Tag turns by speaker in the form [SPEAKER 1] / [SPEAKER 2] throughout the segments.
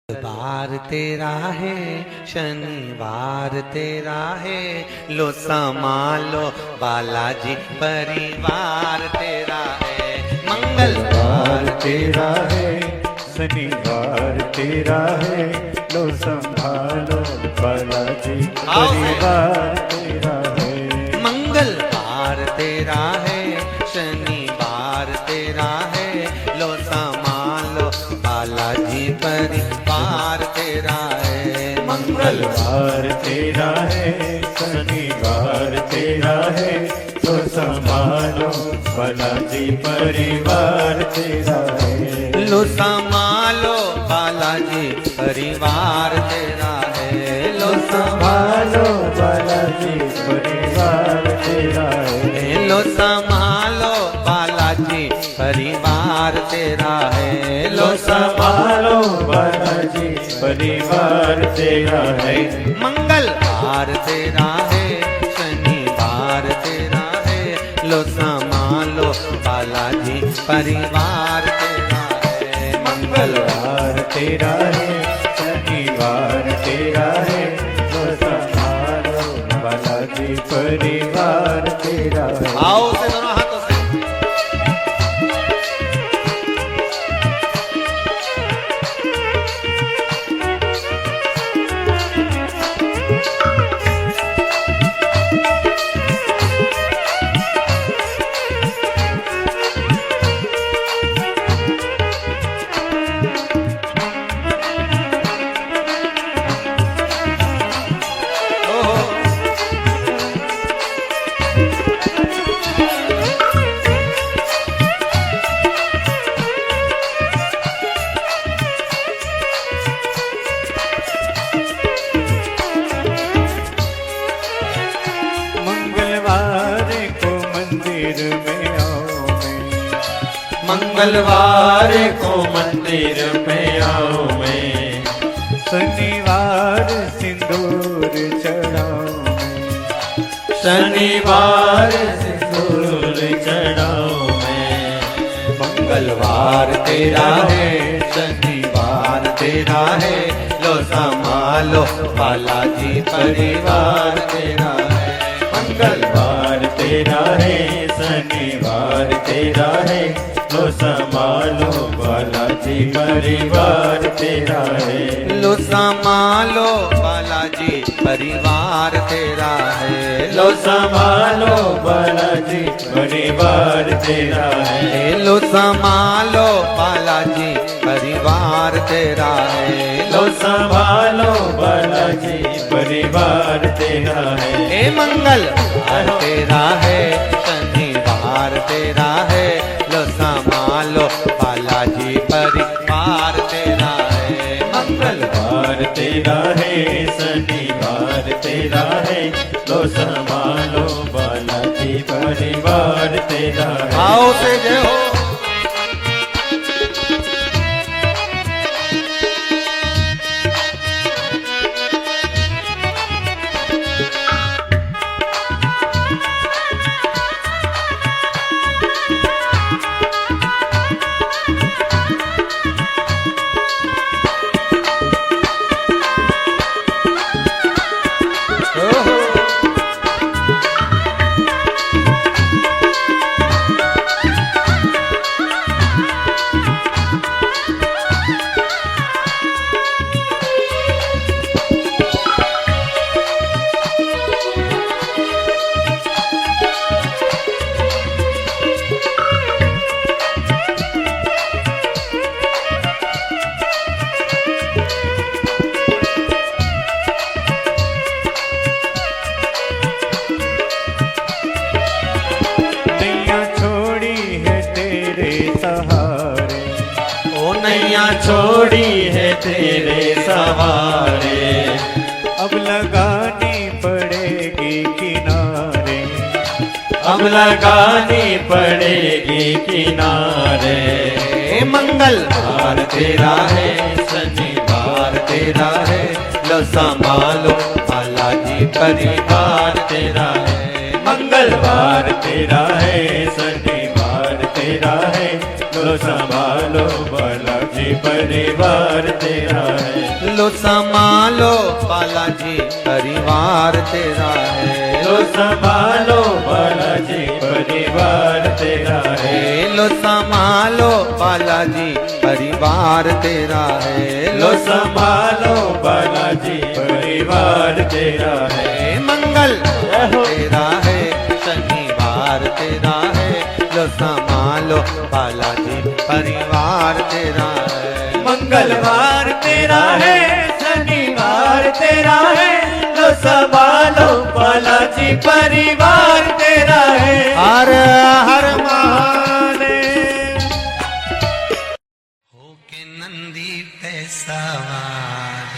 [SPEAKER 1] बार तेरा है, शनिवार तेरा है, लो संभालो बालाजी परिवार तेरा है। मंगलवार
[SPEAKER 2] तेरा है, शनिवार तेरा है, लो संभालो बालाजी परिवार तेरा है।
[SPEAKER 1] मंगलवार तेरा है, शनिवार तेरा है, लो संभालो बालाजी परिवार तेरा है।
[SPEAKER 2] मंगलवार तेरा है, शनिवार तेरा है, लो संभालो बालाजी परिवार तेरा है।
[SPEAKER 1] लो संभालो बालाजी परिवार तेरा है। लो
[SPEAKER 2] संभालो बालाजी परिवार तेरा है।
[SPEAKER 1] लो संभालो बालाजी परिवार तेरा है। लो
[SPEAKER 2] संभालो बालाजी परिवार तेरा है।
[SPEAKER 1] मंगलवार तेरा है, शनिवार तेरा है, लो संभालो बालाजी परिवार तेरा है।
[SPEAKER 2] मंगलवार तेरा है, शनिवार तेरा है, लो संभालो बालाजी परिवार तेरा है।
[SPEAKER 1] आओ से दोनों हाथों से।
[SPEAKER 2] मंगलवार को मंदिर में आओ मैं, शनिवार सिंदूर चढ़ाओ मैं, शनिवार सिंदूर चढ़ाओ मैं।
[SPEAKER 1] मंगलवार तेरा है, शनिवार तेरा है, लो संभालो बालाजी परिवार तेरा है।
[SPEAKER 2] मंगलवार तेरा है, शनिवार तेरा है, लो संभालो बालाजी परिवार तेरा है।
[SPEAKER 1] लो संभालो बालाजी परिवार तेरा है।
[SPEAKER 2] लो संभालो बालाजी परिवार तेरा है।
[SPEAKER 1] लो संभालो बालाजी परिवार तेरा है।
[SPEAKER 2] लो संभालो बालाजी परिवार तेरा है।
[SPEAKER 1] हे मंगलवार तेरा है, शनिवार तेरा है, लो संभालो बालाजी परिवार तेरा है।
[SPEAKER 2] मंगलवार तेरा है, शनिवार तेरा है, लो संभालो बालाजी परिवार तेरा है।
[SPEAKER 1] आओ से जय हो।
[SPEAKER 2] नैया छोड़ी है तेरे सहारे, अब लगानी पड़ेगी किनारे, अब लगानी पड़ेगी किनारे।
[SPEAKER 1] मंगलवार तेरा है, शनिवार तेरा है, लो संभालो बालाजी परिवार तेरा है।
[SPEAKER 2] मंगलवार तेरा है, शनिवार तेरा है, लो संभालो बालाजी बालाजी परिवार तेरा है।
[SPEAKER 1] लो संभालो बालाजी परिवार तेरा है।
[SPEAKER 2] लो संभालो बालाजी परिवार तेरा है।
[SPEAKER 1] लो संभालो बालाजी परिवार तेरा है।
[SPEAKER 2] लो संभालो बालाजी परिवार तेरा है।
[SPEAKER 1] मंगल तेरा है, शनिवार तेरा है। लो संभालो बालाजी परिवार तेरा है।
[SPEAKER 2] मंगलवार तेरा है, शनिवार तेरा है। लो संभालो बालाजी परिवार तेरा है।
[SPEAKER 1] हर हर महादेव। होके नंदी पे सवार,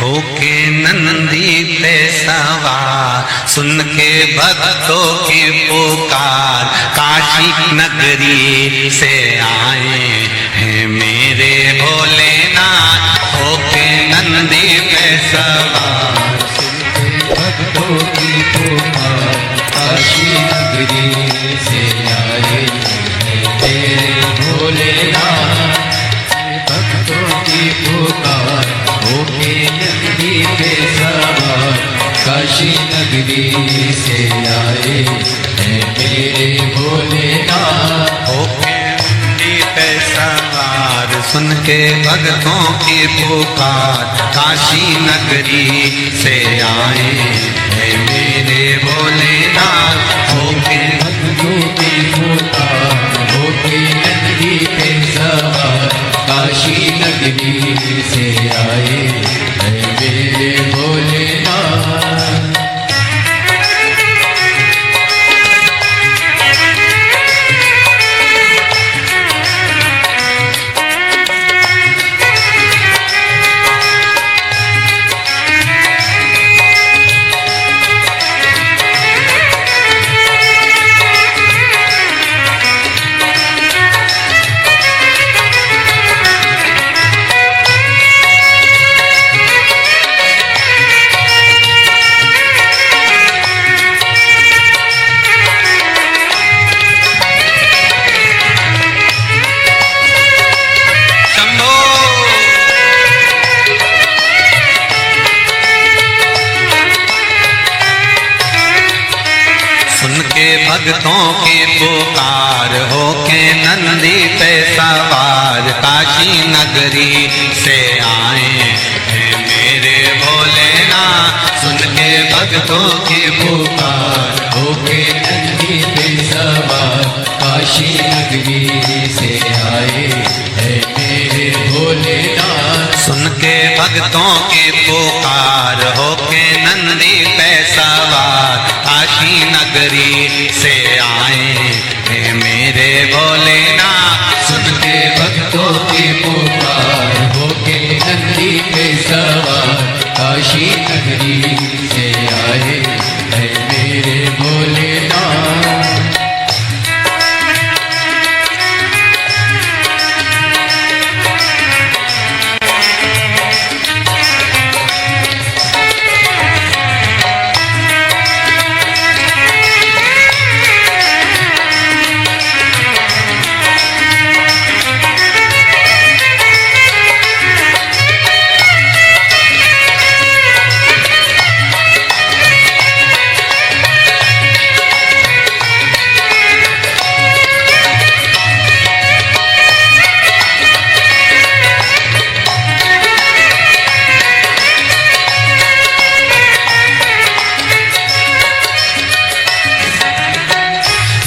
[SPEAKER 1] होके नंदी पे सवार, सुन के भक्तों की पुकार, काशी नगरी से आए हैं मेरे भोलेनाथ। होके नंदी पे सवार, सुन के भक्तों की पुकार, काशी नगरी से आए हैं मेरे भोलेनाथ। भक्तों की पुकार, होके नगरी पे सवार, काशी नगरी से आए हैं मेरे भोलेनाथ। होके नगरी पे सवार, सुन के भक्तों की पुकार, काशी नगरी से आए हैं मेरे भोलेनाथ। होके भक्तों की पुकार, होके नगरी पे सवार, काशी नगरी से आए हैं मेरे भोलेनाथ। भक्तों की पुकार, होके नंदी पे सवार, काशी नगरी से आए हैं मेरे भोलेनाथ। सुन के भक्तों की पुकार, होके नंदी पे सवार, काशी नगरी से आए हैं मेरे भोलेनाथ। सुन के भक्तों की पुकार, होके नंदी पे सवार, काशी नगरी से आए हैं मेरे भोलेनाथ। सुन के भक्तों की पुकार, होके नंदी पे सवार, काशी नगरी से आए हैं मेरे भोलेनाथ।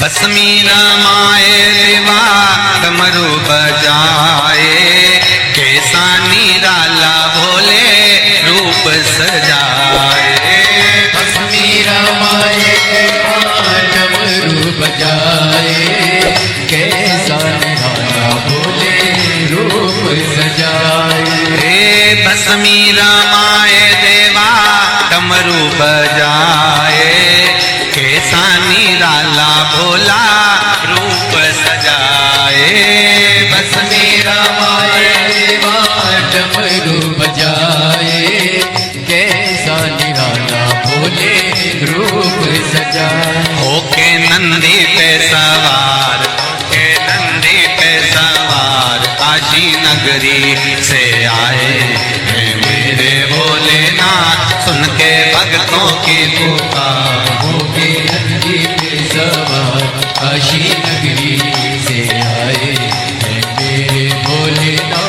[SPEAKER 1] भस्मी रमाए देवा डमरू बजाए, कैसा निराला भोले रूप सजाए। भस्मी रमाए देवा डमरू बजाए, कैसा निराला भोले रूप सजाए। भस्मी रमाए देवा डमरू बजाए, कैसा निराला भोला रूप सजाए। भस्मी रमाए देवा डमरू बजाए, कैसा निराला
[SPEAKER 2] जाए।
[SPEAKER 1] होके नंदी पे सवार, होके नंदी पे सवार काशी नगरी से आए हैं मेरे भोलेनाथ। सुन के भक्तों की पुकार,
[SPEAKER 2] होके नंदी पे सवार काशी नगरी से आए हैं मेरे भोलेनाथ।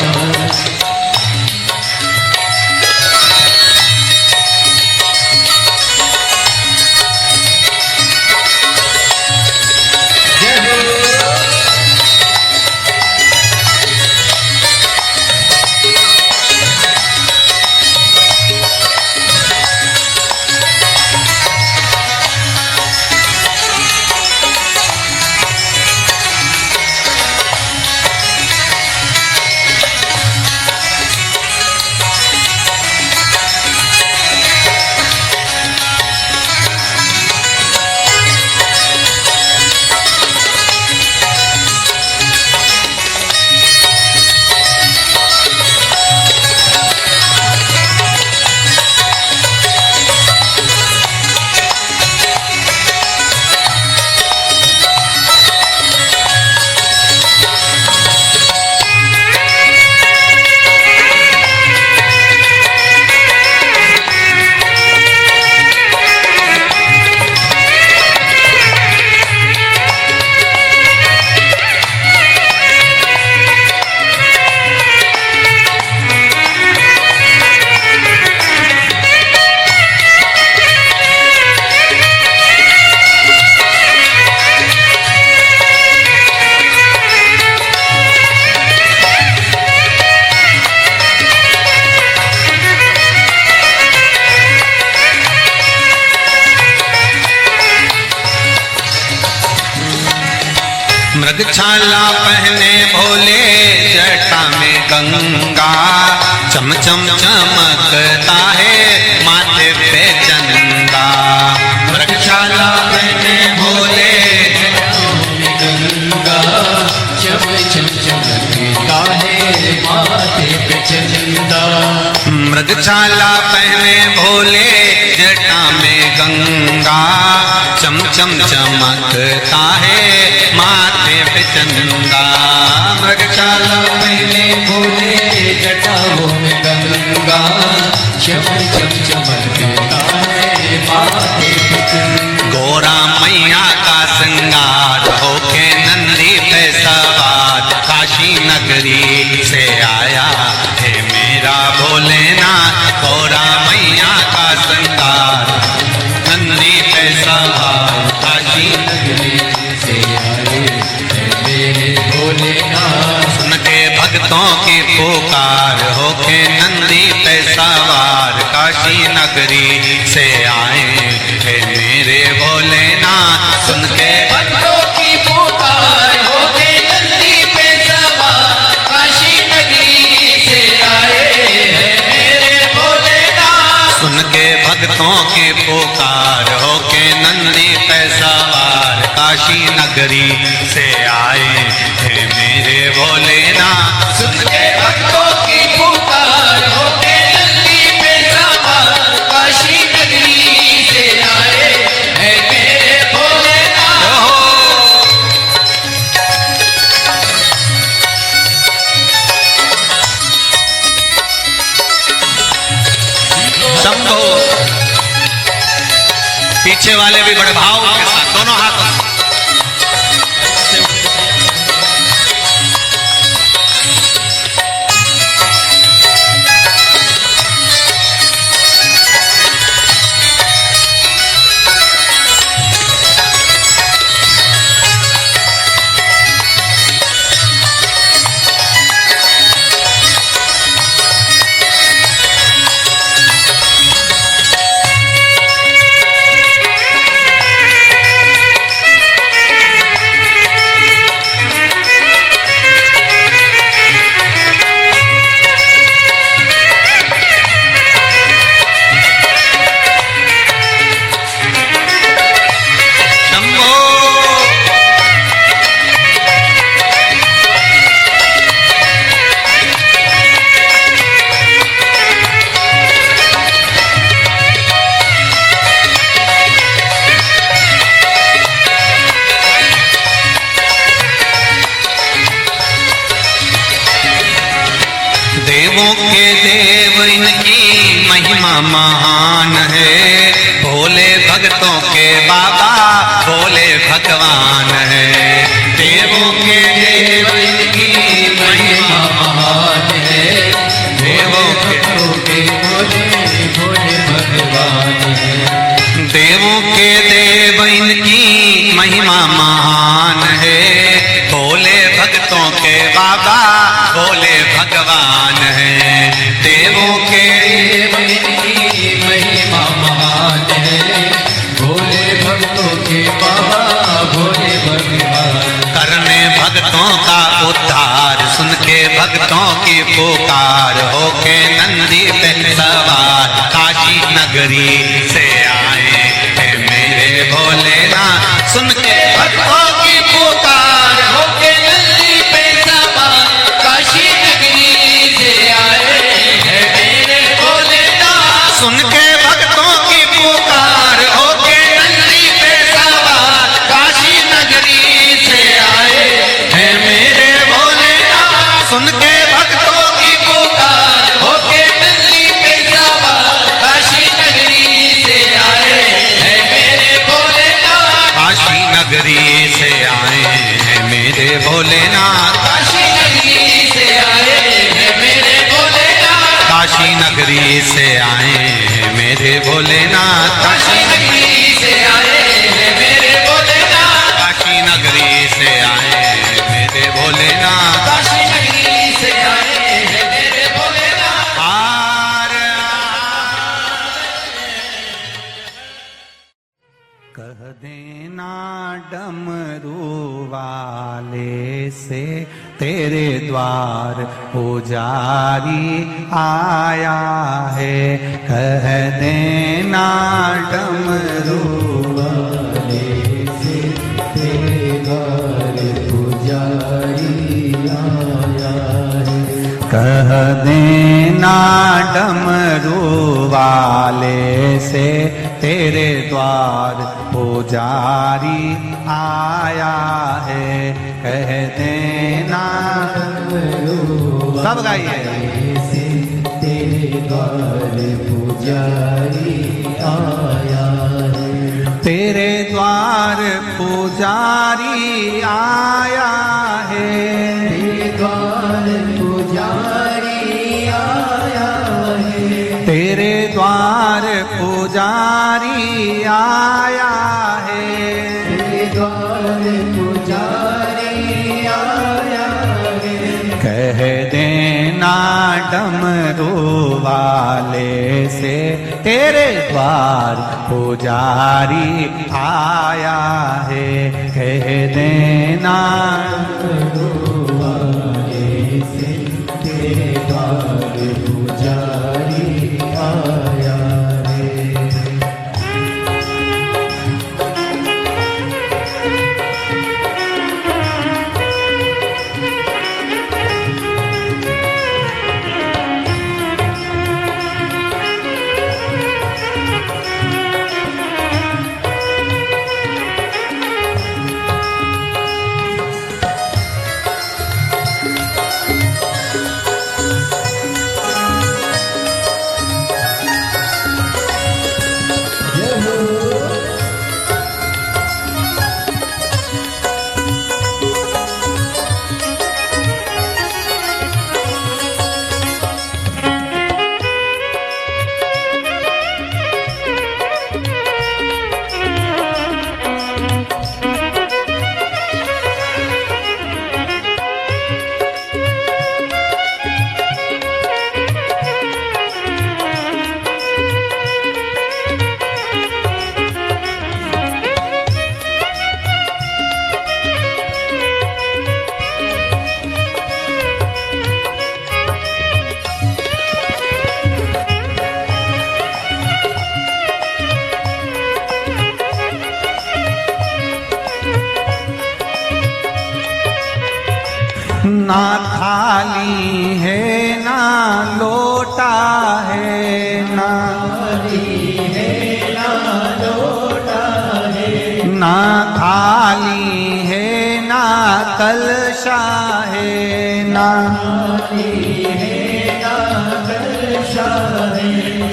[SPEAKER 1] मृगछाला पहने भोले जटा में गंगा, चम चम चमकता है माथे पे चंदा। मृगछाला पहने भोले
[SPEAKER 2] जटा में गंगा, चम चम चमकता है माथे पे चंदा।
[SPEAKER 1] मृगछाला पहने भोले जटा में गंगा, चम चम चमकता है माथे पे चंदा। मृगछाला
[SPEAKER 2] पहने भोले जटाओं में गंगा, चम चम चमकता है माथे पे चंदा।
[SPEAKER 1] गोरा मैया का श्रृंगार होके नंदी पे सवार काशी नगरी से आया है मेरा भोलेनाथ। गोरा मैया का श्रृंगार नंदी पे सवार काशी
[SPEAKER 2] नगरी से आए हैं मेरे भोलेनाथ।
[SPEAKER 1] सुन के भक्तों की पुकार होके नंदी पे सवार काशी नगरी से आए हैं मेरे भोलेनाथ। सुन के
[SPEAKER 2] भक्तों की पुकार होके नंदी पे सवार काशी नगरी से आए हैं मेरे भोलेनाथ।
[SPEAKER 1] सुन के भक्तों की पुकार होके नंदी पे सवार काशी नगरी से आए हैं मेरे भोलेनाथ।
[SPEAKER 2] सुन के भक्तों की पुकार होके नंदी पे सवार काशी नगरी से आए हैं मेरे भोलेनाथ।
[SPEAKER 1] शंभो। पीछे वाले भी बड़े भाव के साथ दोनों हाथों से देवों के देव इनकी महिमा महान है, भोले भक्तों के बाबा भोले भगवान है। देवों के देव इनकी महिमा महान है, देवों के
[SPEAKER 2] भोले भोले भगवान है।
[SPEAKER 1] देवों के देव इनकी महिमा महान है, भोले भक्तों के बाबा भोले भगवान है। देवों के
[SPEAKER 2] देव इनकी महिमा महान है, भोले भक्तों के बाबा भोले भगवान।
[SPEAKER 1] करने भक्तों का उद्धार, सुन के भक्तों की पुकार, होके नंदी पे सवार काशी नगरी से आए हैं मेरे भोलेनाथ। सुन के भक्तों की पुकार,
[SPEAKER 2] होके नंदी पे सवार काशी नगरी से आए हैं मेरे भोलेनाथ।
[SPEAKER 1] सुन के भक्तों की पुकार, होके नंदी पे सवार काशी नगरी से आए हैं मेरे भोलेनाथ। सुन के भक्तों की पुकार,
[SPEAKER 2] होके नंदी पे सवार काशी नगरी से आए हैं मेरे भोलेनाथ।
[SPEAKER 1] काशी नगरी से आए हैं मेरे भोलेनाथ।
[SPEAKER 2] काशी नगरी से आए हैं मेरे भोलेनाथ।
[SPEAKER 1] काशी नगरी से आए हैं मेरे भोलेनाथ।
[SPEAKER 2] काशी नगरी से आए हैं मेरे भोलेनाथ।
[SPEAKER 1] काशी नगरी से आए हैं मेरे भोलेनाथ।
[SPEAKER 2] काशी नगरी से आए हैं मेरे भोलेनाथ।
[SPEAKER 1] आर कह देना डमरू वाले से तेरे द्वार पुजारी आया है। कह देना डमरू वाले से तेरे द्वार पुजारी आया है। कह देना डमरू वाले से तेरे द्वार पुजारी आया है। कह देना सब गाइए से तेरे द्वार पुजारी आया है। तेरे द्वार पुजारी आया है। तेरे द्वार पुजारी आया है। तेरे द्वार पुजारी आया है। तेरे द्वार पुजारी आया है। कह देना डमरू वाले से तेरे द्वार पुजारी आया है। कह देना डमरू वाले से तेरे द्वार पुजारी आया है। ना थाली है ना लोटा है, ना थाली है ना लोटा है, ना थाली है ना कलशा है, ना थाली है ना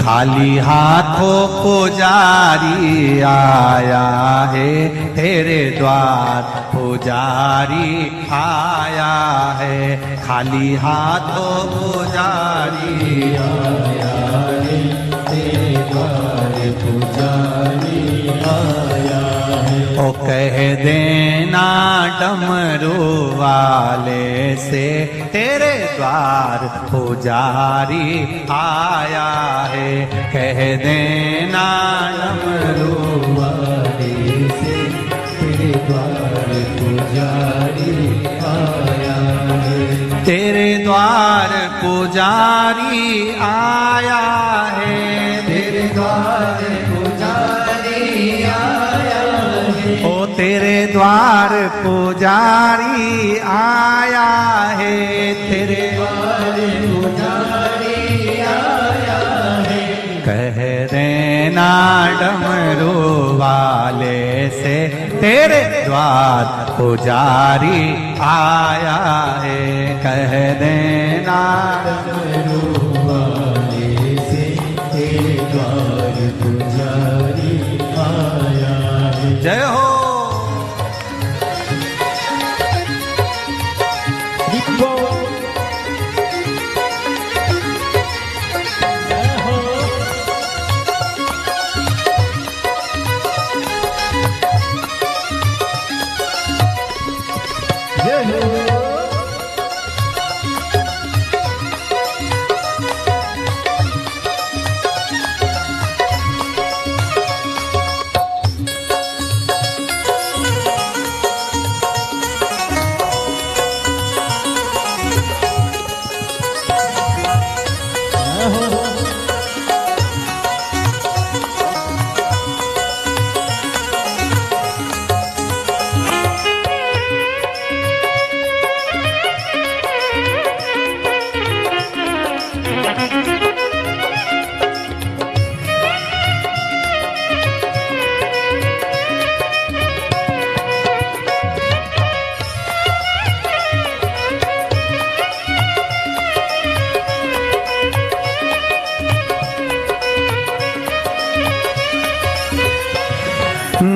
[SPEAKER 1] खाली हाथों पुजारी आया है तेरे द्वार, पुजारी आया है। खाली हाथों पुजारी आया है तेरे द्वार, पुजारी आया है। ओ कह देना डमरू वाले से तेरे द्वार पुजारी आया है। कह देना डमरू वाले से तेरे द्वार पुजारी आया है। तेरे द्वार पुजारी आया है, तेरे द्वार पुजारी आया है। ओ तेरे द्वार पुजारी आया है, तेरे द्वार पुजारी आया है। कह देना डमरू वाले से तेरे द्वार पुजारी आया है। कह देना डमरू वाले से तेरे द्वार पुजारी आया है। जय हो।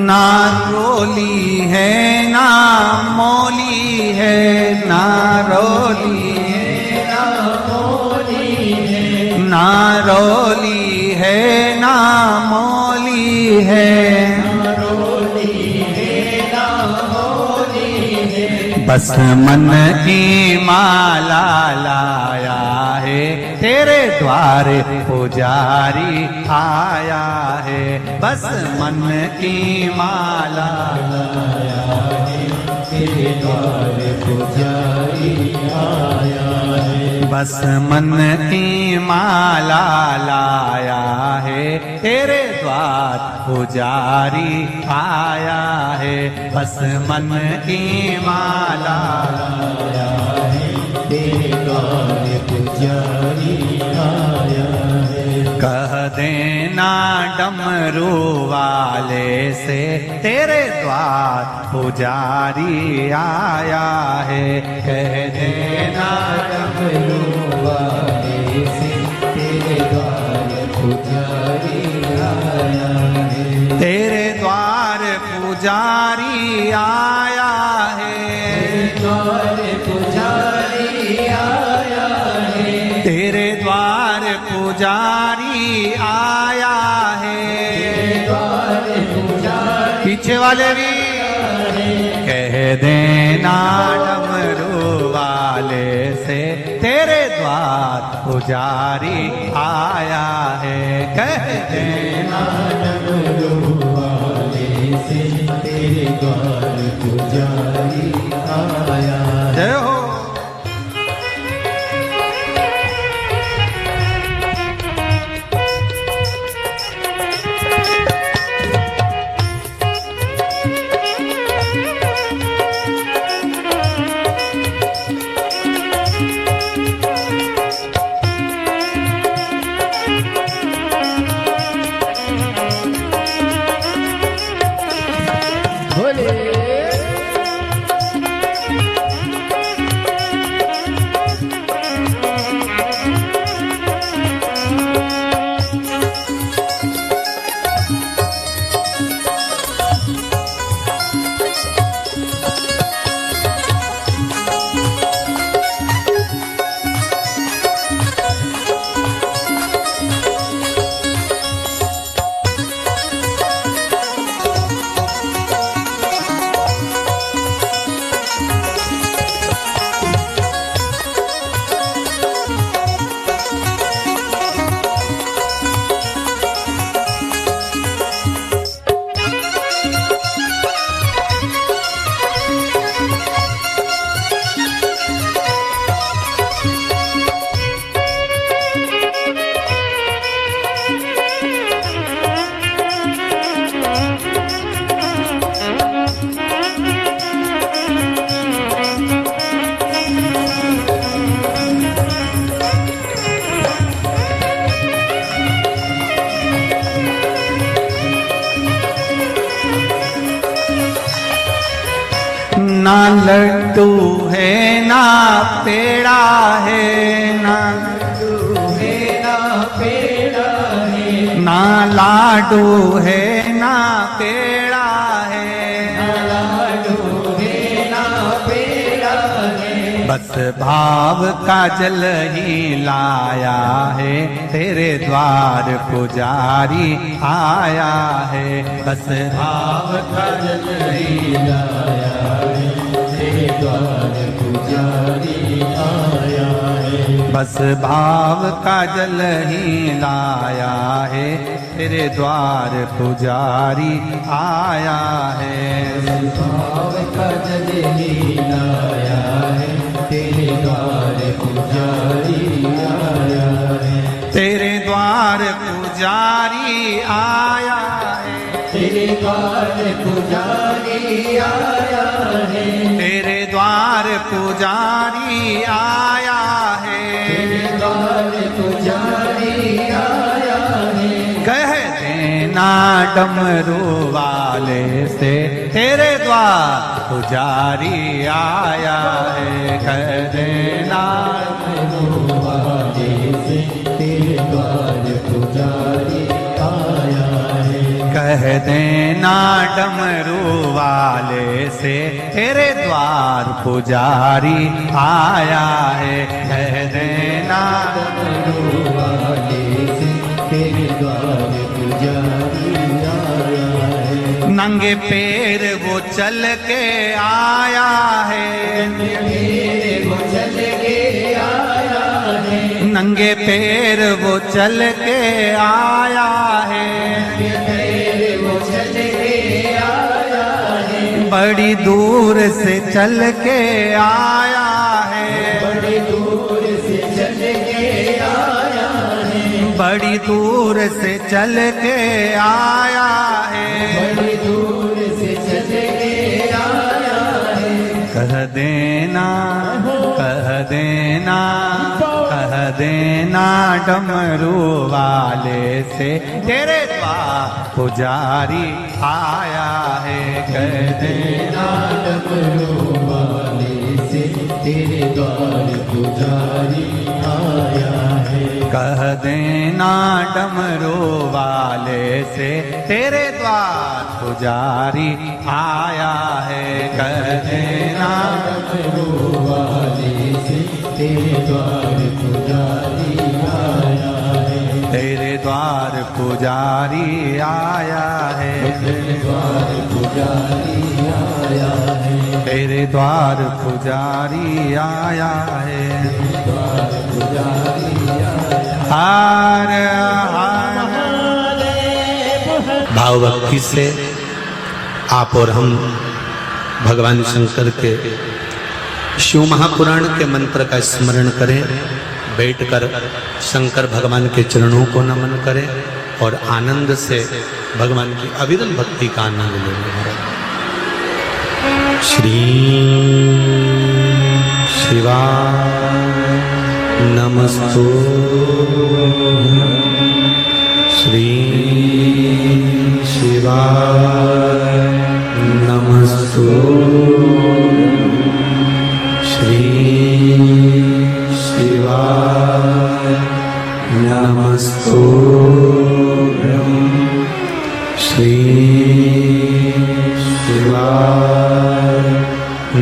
[SPEAKER 1] ना रोली है ना मोली है, ना रोली है ना मोली है। ना रोली है ना मोली है, ना रोली है ना मोली है। बस मन की माला लाया है तेरे द्वार पुजारी आया है। बस मन की माला लाया है तेरे द्वार पुजारी आया है। बस मन की माला लाया है तेरे द्वार पुजारी आया है। बस मन की माला लाया है तेरे द्वार पुजारी आया है। कह देना डमरू वाले से तेरे द्वार पुजारी आया है। कह देना डमरू वाले से तेरे द्वार पुजारी आया है। तेरे द्वार पुजारी आया है, द्वार पुजारी आया है। तेरे द्वार पुजारी आया है, द्वार पुजारी। पीछे वाले भी कह देना डमरू वाले से तेरे द्वार पुजारी आया है। कह देना डमरू वाले से तेरे द्वार पुजारी आया। जय हो। ना लड्डू है ना पेड़ा है, ना ना लाडू है ना पेड़ा है, बस भाव का जल ही लाया है, तेरे द्वार पुजारी आया है। बस भाव का जल ही लाया है, तेरे द्वार पुजारी आया है। बस भाव का जल ही लाया है, तेरे द्वार पुजारी आया है। भाव का जल ही लाया है, तेरे द्वार पुजारी आया है। तेरे द्वार पुजारी आया है, तेरे द्वार पुजारी आया है। तेरे द्वार पुजारी आया है, तेरे द्वार पुजारी आया है। कह देना डमरू वाले से, तेरे द्वार पुजारी आया है। कह देना डमरू वाले से, तेरे द्वार पुजारी आया है। कह देना डमरू वाले से, तेरे द्वार पुजारी आया है। कह देना डमरू वाले से, तेरे द्वार पुजारी आया है। नंगे पैर वो चल के आया है, नंगे पैर वो चल के आया है, बड़ी दूर से चल के आया है, बड़ी दूर से चल के आया है, बड़ी दूर से चल के आया है, बड़ी दूर से चल के आया है। कह देना, कह देना, कह देना डमरू वाले से, तेरे द्वार पुजारी आया है। कह देना डमरू वाले से, तेरे द्वार पुजारी आया है। कह देना डमरू वाले से, तेरे द्वार पुजारी आया है। कह देना डमरू वाले से, तेरे द्वार पुजारी आया है। तेरे द्वार पुजारी आया है, तेरे द्वार पुजारी आया है। तेरे द्वार पुजारी आया है, द्वार पुजारी आया। हार
[SPEAKER 3] भाव भक्ति से आप और हम भगवान शंकर के शिव महापुराण के मंत्र का स्मरण करें, बैठकर शंकर भगवान के चरणों को नमन करें और आनंद से भगवान की अविरल भक्ति का आनंद लें। श्री शिवाय नमस्तु, श्री शिवाय नमस्तु, श्री शिवाय नमस्तुभ्यं, श्री शिवाय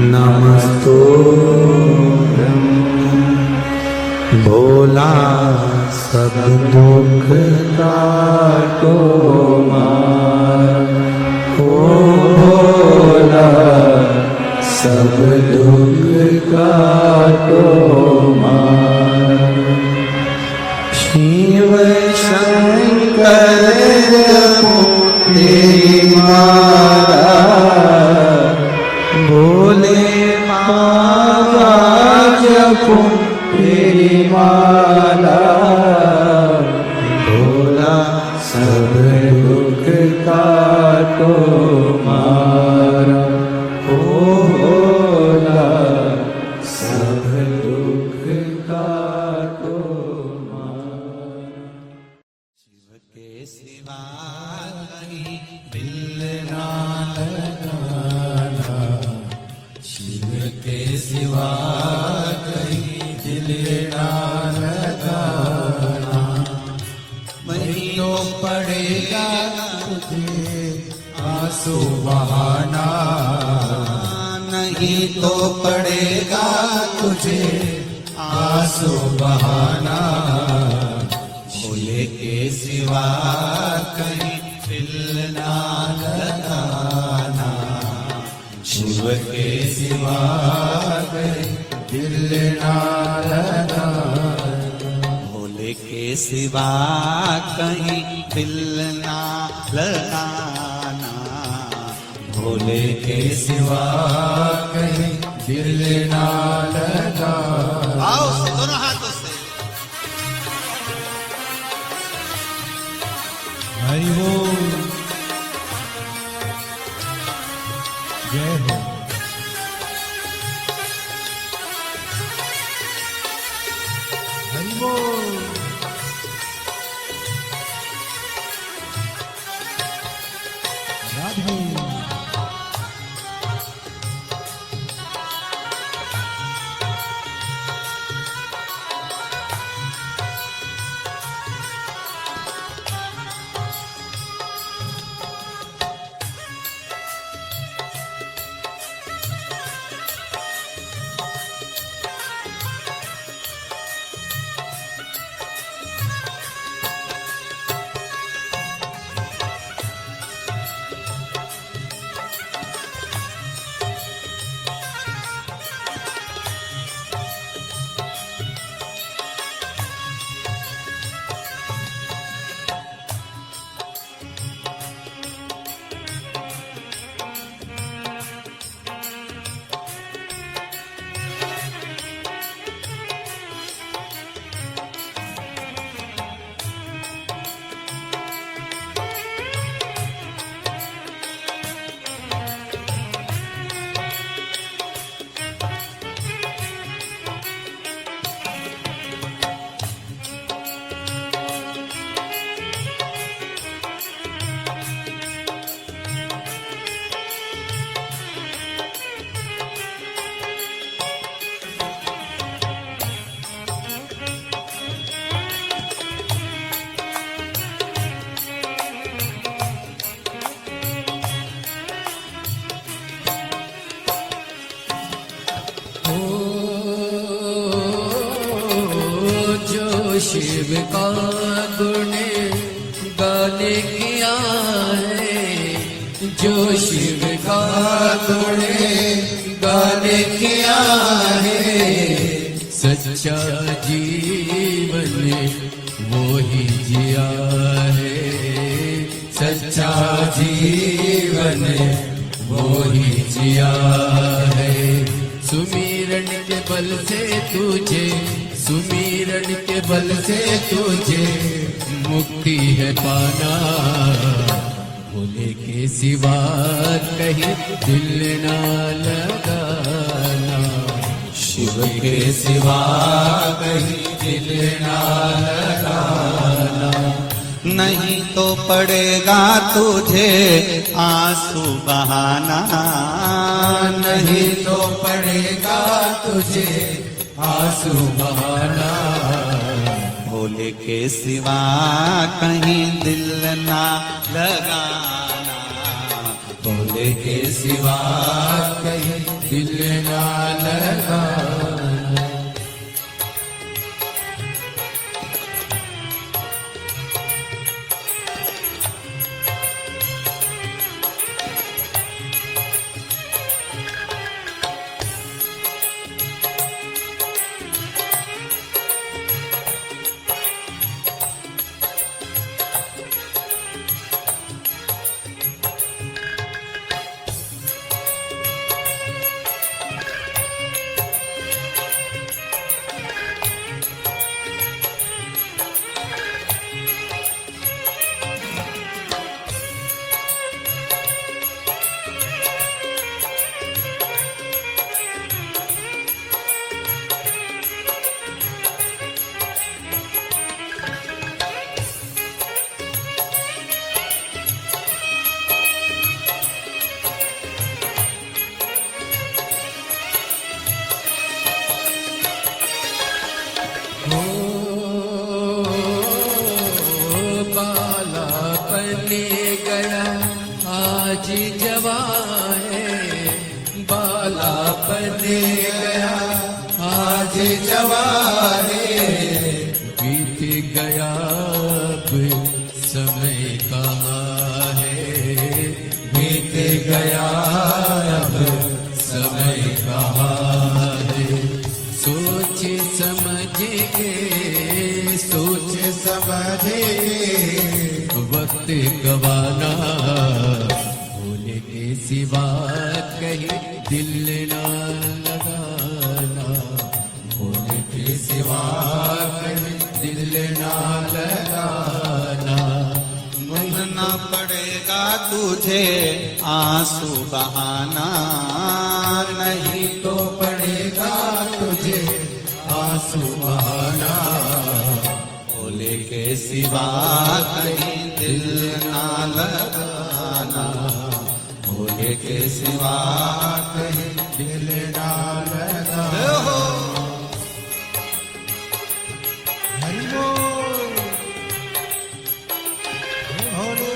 [SPEAKER 3] नमस्तुभ्यं। भोला सब दुख काटो मार, ओ भोला सब दुख काटो मार। शिव शंकर तेरी मारा, भोले माता जपो तेरी माला। भोला सब दुख काटो मारा, ओ भोला सब दुख काटो मारा। शिव के सिवा कहीं दिल ना लगाना,
[SPEAKER 2] नहीं तो पड़ेगा तुझे आंसू बहाना, भोले के सिवा कहीं दिल ना लगाना, शिव के सिवा कहीं दिल ना लगाना,
[SPEAKER 3] भोले के सिवा कहीं दिल ना लगाना,
[SPEAKER 2] भोले के सिवा कहीं दिल ना लगाना।
[SPEAKER 3] आओ से दोनों हाथों से।
[SPEAKER 2] हरि बोल, जय हो। हरि बोल, राधे। शिव का गुण गाने किया है, जो शिव का गुण गाने किया है, सच्चा जीवन वो ही जिया है, सच्चा जीवन वो ही जिया है। सुमिरन के बल से तुझे, सुमिरन के बल से तुझे मुक्ति है पाना, भोले के सिवा कहीं दिल ना लगाना, शिव के सिवा कहीं दिल ना लगाना,
[SPEAKER 3] नहीं तो पड़ेगा तुझे आंसू बहाना,
[SPEAKER 2] नहीं तो पड़ेगा तुझे आंसू बहाना,
[SPEAKER 3] भोले के सिवा कहीं दिल ना लगाना,
[SPEAKER 2] भोले के सिवा कहीं दिल ना लगाना। आज जवान है, बाला बन गया आज जवानी, बीत गया अब समय कहाँ है, बीत गया अब समय कहाँ है। सोच समझ के, सोच समझ के वक्त गवाना, भूल के सिवा कहीं दिल ना लगाना, भूल के सिवा कहीं दिल ना लगाना।
[SPEAKER 3] बहना पड़ेगा तुझे आंसू बहाना,
[SPEAKER 2] नहीं तो पड़ेगा तुझे आंसू बहाना,
[SPEAKER 3] भोले के सिवा कहीं दिल ना लगाना, भोले के सिवा
[SPEAKER 2] कहीं दिल ना लगाना। हरि बोल, हरि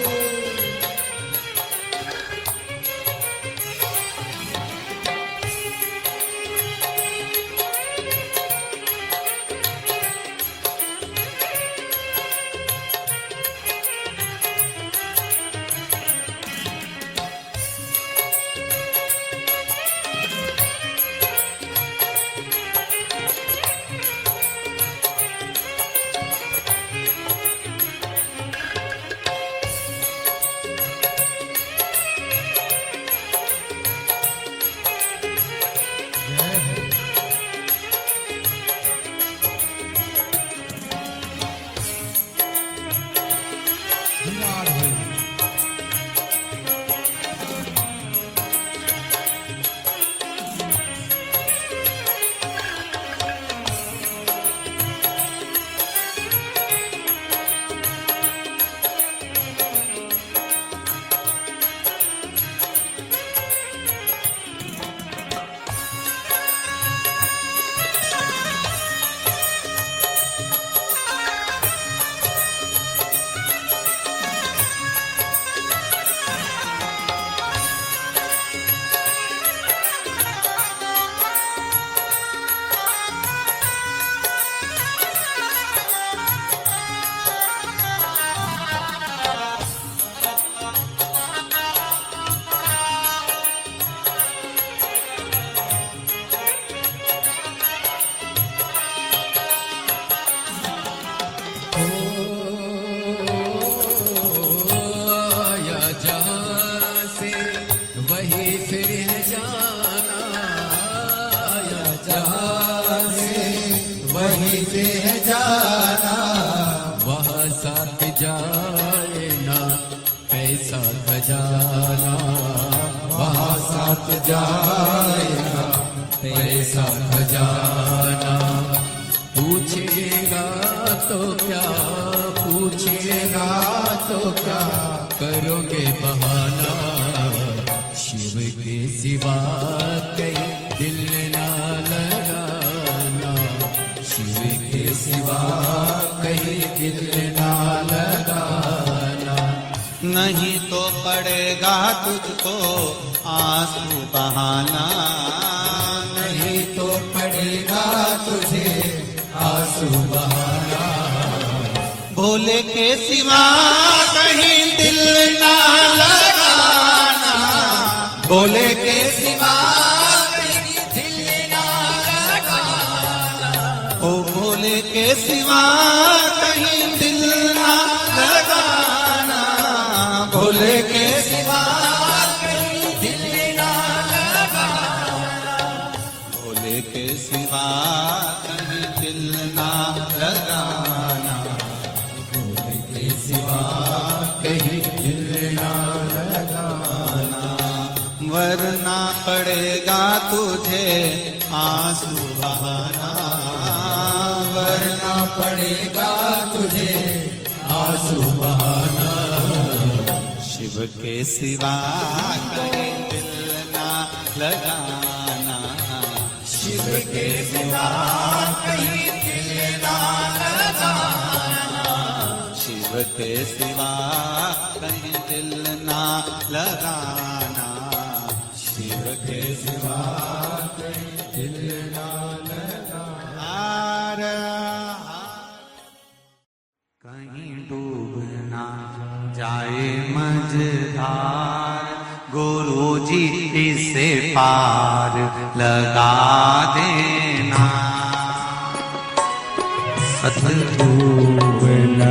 [SPEAKER 2] जाए ना पैसा खजाना, वहाँ साथ जाए ना पैसा खजाना। पूछेगा तो क्या, पूछेगा तो क्या करोगे बहाना, शिव के सिवा कहीं दिल ना लगाना, शिव के सिवा कहीं दिल ना लगाना।
[SPEAKER 3] नहीं तो पड़ेगा तुझको आंसू बहाना,
[SPEAKER 2] नहीं तो पड़ेगा तुझे आंसू बहाना।
[SPEAKER 3] भोले के सिवा कहीं दिल ना लगाना,
[SPEAKER 2] भोले के सिवा कहीं दिल ना लगाना,
[SPEAKER 3] ओ भोले के सिवा कहीं दिल ना लगाना,
[SPEAKER 2] भोले के सिवा कहीं दिल ना लगाना,
[SPEAKER 3] भोले के सिवा कहीं दिल ना लगाना,
[SPEAKER 2] भोले के सिवा कहीं दिल ना लगाना।
[SPEAKER 3] वरना पड़ेगा तुझे आंसू बहाना,
[SPEAKER 2] वरना पड़ेगा तुझे आंसू बहाना।
[SPEAKER 3] शिव के सिवा कहीं दिल ना लगाना,
[SPEAKER 2] शिव के सिवा कहीं दिल ना लगाना,
[SPEAKER 3] शिव के सिवा कहीं दिल ना लगाना,
[SPEAKER 2] शिव के सिवा
[SPEAKER 3] कहीं डूब ना जाए मझधार, गुरु जी इसे पार लगा देना।
[SPEAKER 4] डूब न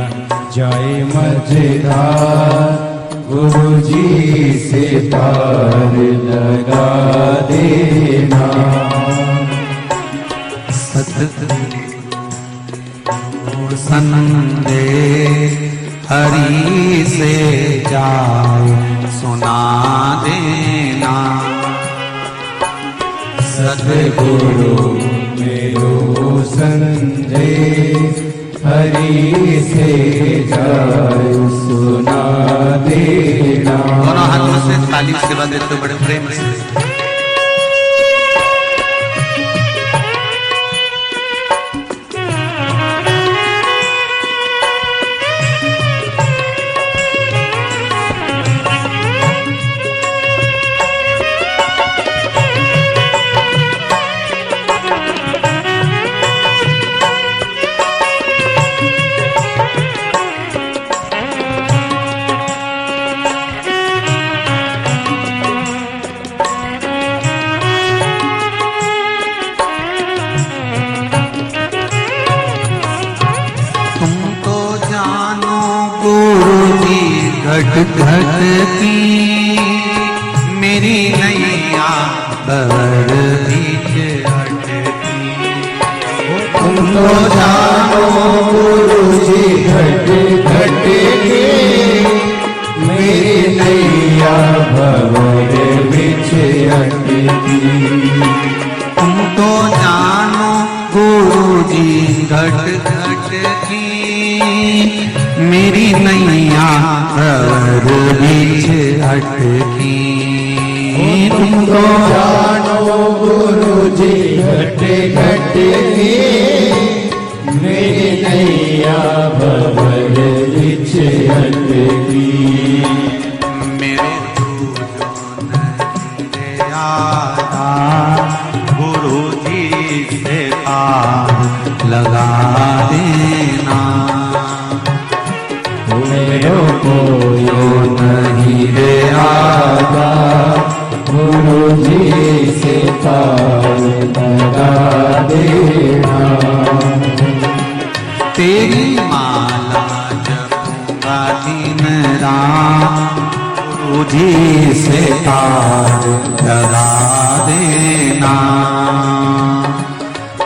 [SPEAKER 4] जाए मझधार, गुरु जी से पार लगा देना।
[SPEAKER 3] सतगुरु संदेश हरि से जाए सुना देना।
[SPEAKER 4] सतगुरु मेरो संदेश हरि से जाए सुना देना।
[SPEAKER 3] दोनों हाथों से ताली सेवा देते बड़े प्रेम से। घट घट की मेरी नैया भंवर बीच अटकी।
[SPEAKER 4] तुम तो जानो गुरु जी घट घट की मेरी नैया भंवर बीच अटकी।
[SPEAKER 3] तुम तो जानो गुरु जी घट घट की मेरी नैया भंवर बीच अटकी।
[SPEAKER 4] तुम तो जानो गुरु जी घट घट की मेरी नैया भंवर बीच अटकी।
[SPEAKER 3] मेरे दूजो नहीं आता गुरु जी से पार लगा देना।
[SPEAKER 4] मेरो कोई नहीं रे आता गुरु जी से पार लगा देना।
[SPEAKER 3] तेरी माला जपूंगा दिन रात गुरु जी से पार लगा देना।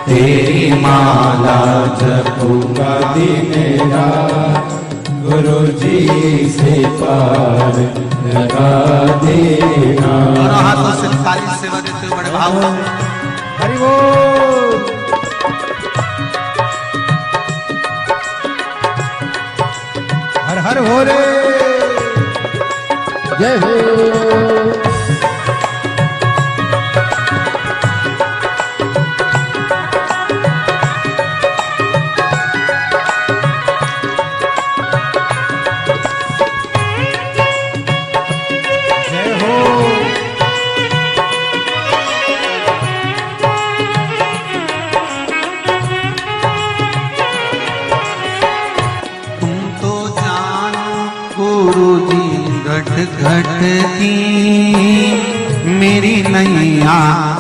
[SPEAKER 4] तेरी माला जपूंगा दिन रात गुरु जी से पार लगा देना।
[SPEAKER 3] दोनों हाथों से ताली सेवा देते हुए बड़े भाव से।
[SPEAKER 4] हरि बोल। हर हर हो रे जय हो।
[SPEAKER 3] घट घट की मेरी नैया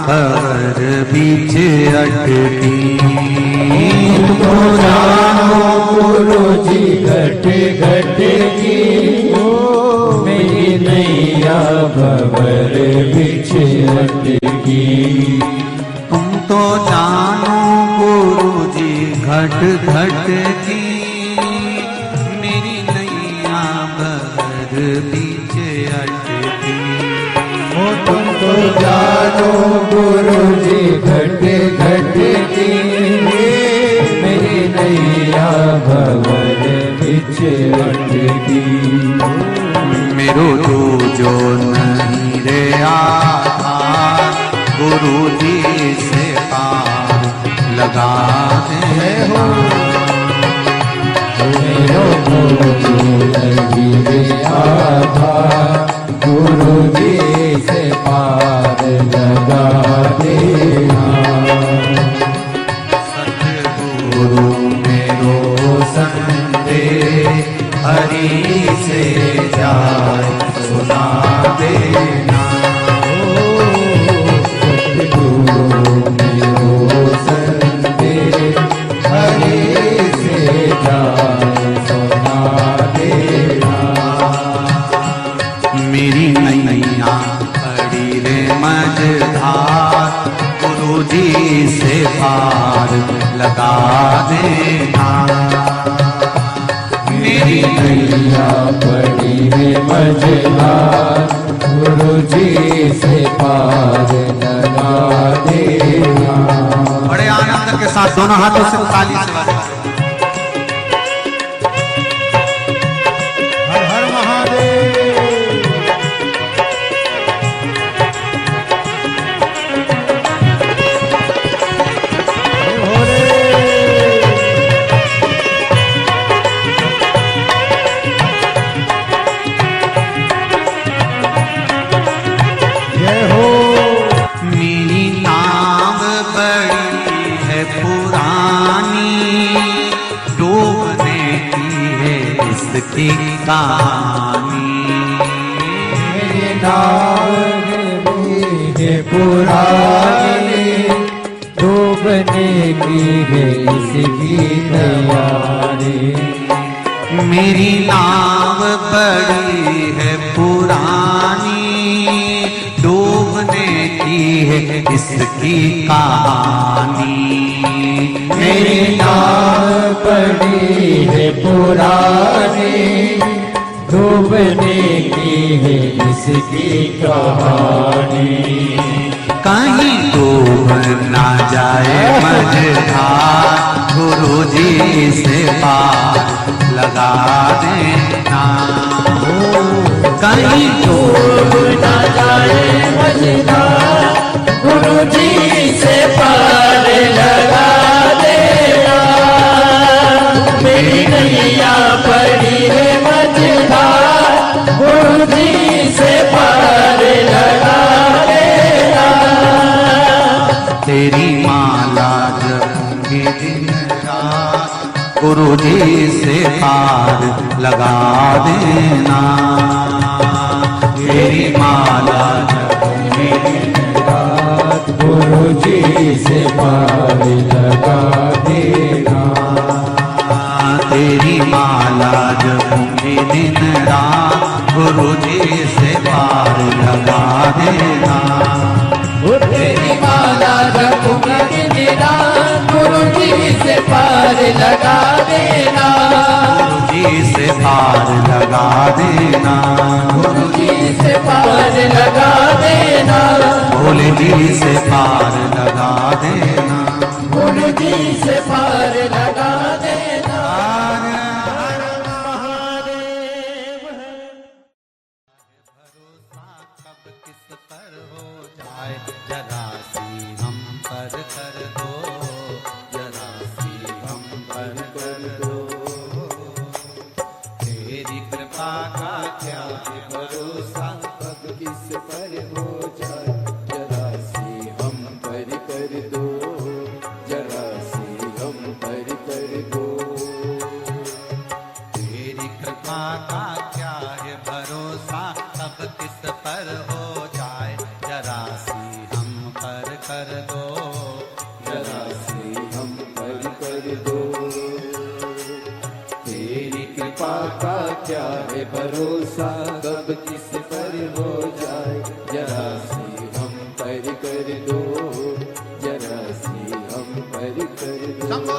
[SPEAKER 3] भंवर बीच अटकी।
[SPEAKER 4] तुमको जानो गुरु जी घट घट की मेरी नैया भंवर बीच अटकी।
[SPEAKER 3] तुम तो जानो गुरु जी घट घट की मेरी नैया भंवर बीच अटकी।
[SPEAKER 4] तुमको जानो गुरु जी घट घट की मेरी नैया भंवर बीच अटकी।
[SPEAKER 3] मेरो जो नहीं रे आधार गुरु जी से पार लगा दे हो।
[SPEAKER 4] मेरो जो नहीं रे आधार गुरु जी से पार लगा
[SPEAKER 1] पार लगा देना।
[SPEAKER 4] मेरी नैया पड़ी है मझधार, गुरु जी से पार लगा देना।
[SPEAKER 1] बड़े आनंद के साथ दोनों हाथों से ताली से बजाओ।
[SPEAKER 4] हर हर महादेव।
[SPEAKER 1] मेरी नाव बड़ी है पुरानी, डूबने की है इसकी कहानी।
[SPEAKER 4] मेरी नाव है पुरानी, डूबने की है इसकी तैयारी।
[SPEAKER 1] मेरी नाव बड़ी है पुरानी, डूबने की है इसकी कहानी।
[SPEAKER 4] मेरी नाव पड़ी है पुरानी, डूबने की है इसकी कहानी।
[SPEAKER 1] कहीं डूब ना जाए मझधार, गुरु जी से पार लगा देना। कहीं
[SPEAKER 4] डूब ना जाए मझधार, गुरु जी से पार लगा देना। मेरी नैया पड़ी है मझधार, गुरु जी से पार लगा देना।
[SPEAKER 1] तेरी माला जपूंगी दिन रात, गुरु जी से पार लगा देना। तेरी माला जपूंगी दिन
[SPEAKER 4] रात, गुरु जी से पार लगा देना।
[SPEAKER 1] तेरी माला जपूंगी दिन रात, गुरु जी से पार लगा देना।
[SPEAKER 4] तेरी माला जपूंगी दिन रात, गुरु जी से पार लगा देना।
[SPEAKER 1] गुरु जी से पार लगा देना।
[SPEAKER 4] गुरु जी से पार लगा देना।
[SPEAKER 1] भोले जी से पार लगा देना।
[SPEAKER 4] गुरु जी से पार लगा देना।
[SPEAKER 1] भरोसा कब किस पर हो जाए, जरा सी हम पर कर दो, जरा सी हम पर कर दो। तेरी कृपा का क्या है भरोसा,
[SPEAKER 4] कब किस पर हो जाए, जरा सी हम पर कर दो, जरा सी हम पर कर दो।
[SPEAKER 1] तेरी कृपा का क्या है भरोसा, कब किस पर हो जाए, जरा सी हम पर कर दो,
[SPEAKER 4] जरा सी हम पर कर दो। तेरी कृपा का क्या है भरोसा, कब किस पर हो जाए, जरा सी हम पर कर दो, जरा सी हम पर कर दो।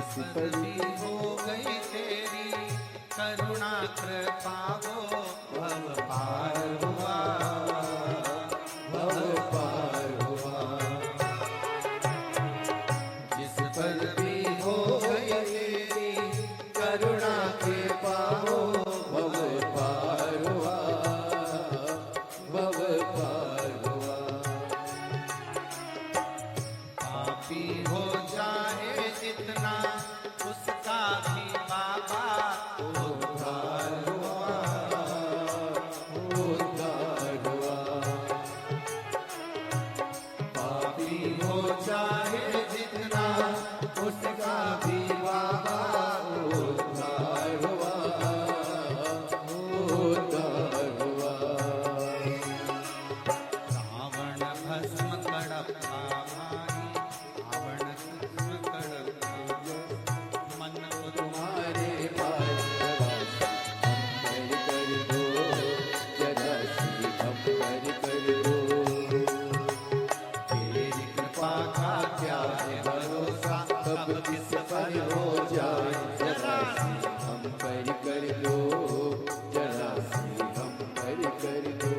[SPEAKER 4] जिस पर
[SPEAKER 1] भी हो गई तेरी करुणा कृपा वो भव पार हुआ,
[SPEAKER 4] भव पार हुआ। जिस पर भी हो गई तेरी करुणा के पाओ भव पार हुआ, भव पार हुआ।
[SPEAKER 1] पापी हो जाए जितना उसका भी बाबा
[SPEAKER 4] उद्धार हुआ, उद्धार हुआ। पापी हो जाए जितना उसका भी बाबा उद्धार हुआ, उद्धार हुआ।
[SPEAKER 1] रावण भस्म कड़प्पा भाई, रावण भस्म कड़प्पा मन को
[SPEAKER 4] तुम्हारे पास हम कर दो, जरा सी हम कर दो।
[SPEAKER 1] तेरी कृपा का क्या है भरोसा,
[SPEAKER 4] कब किस पर हो जाए जरा सी हम कर दो, जरा सी हम कर दो।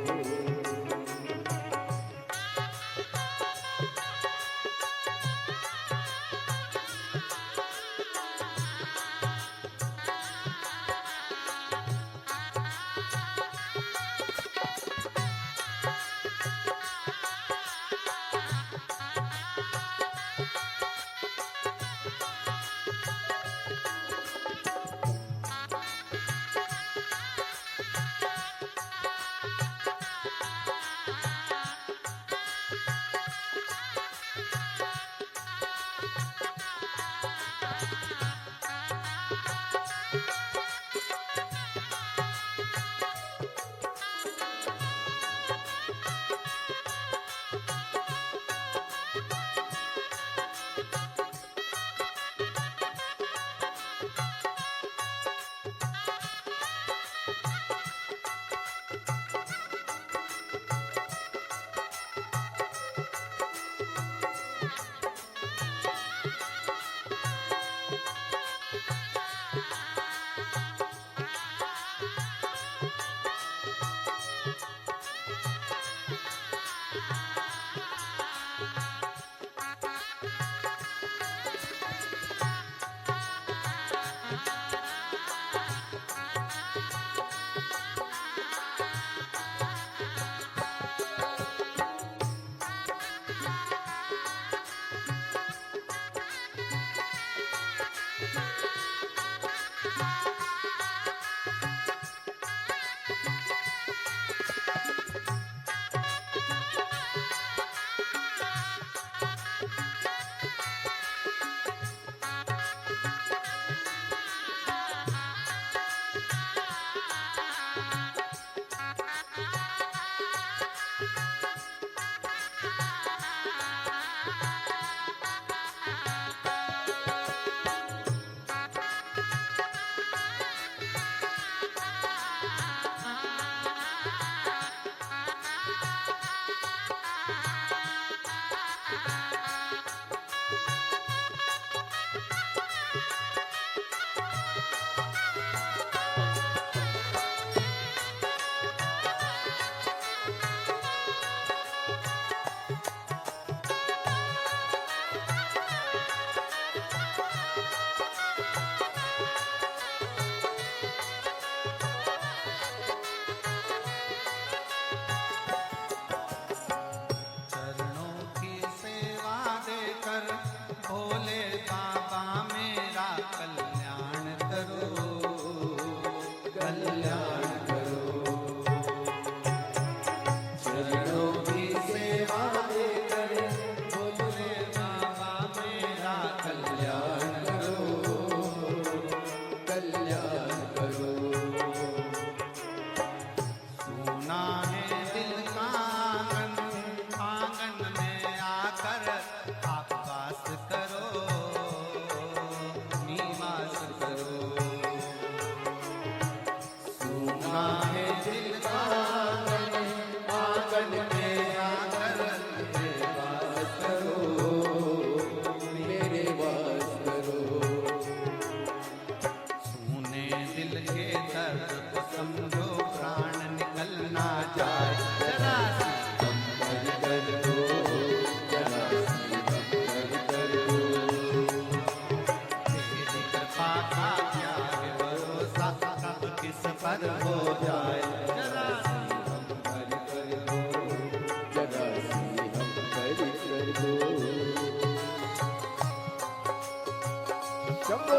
[SPEAKER 4] शंभो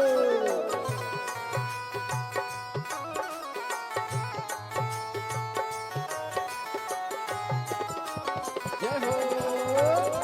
[SPEAKER 4] जय हो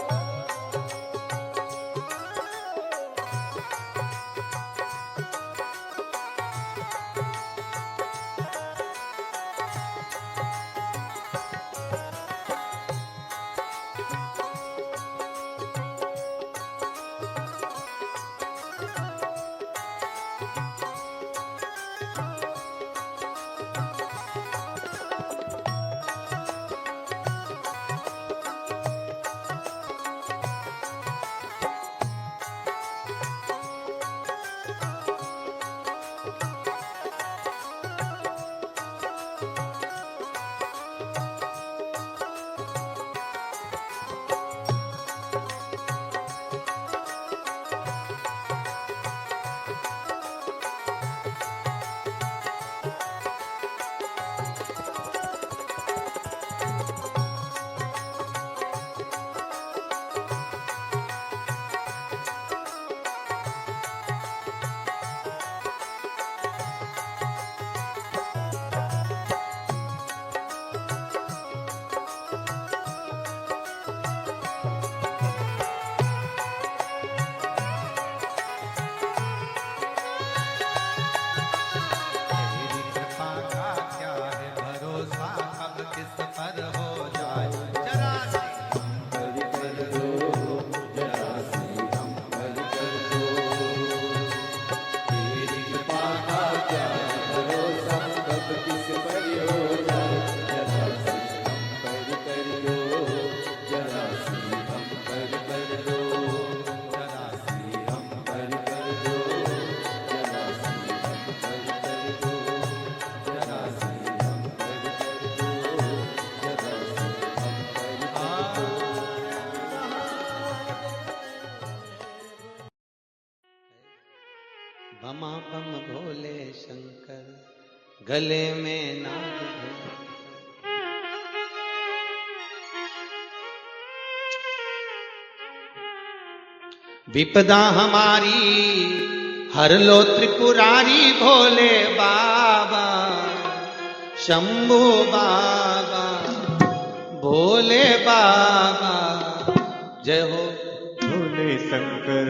[SPEAKER 1] तेरी कृपा का क्या है भरोसा, कब किस पर हो जाए जरा सी
[SPEAKER 4] हरि कर दो जरा सी हम हरि कर दो तेरी कृपा का क्या है भरोसा कब किस पर हो जाए जरा सी हम हरि कर दो जरा सी हम हरि कर दो जरा सी हम हरि कर दो जरा सी हम हरि कर दो जरा सी हम हरि कर दो जरा सी हम हरि
[SPEAKER 3] बमा बम भोले शंकर गले में नाग भैंकर। विपदा हमारी हर लो त्रिपुरारी भोले बाबा शंभू बाबा भोले बाबा जय हो
[SPEAKER 5] भोले शंकर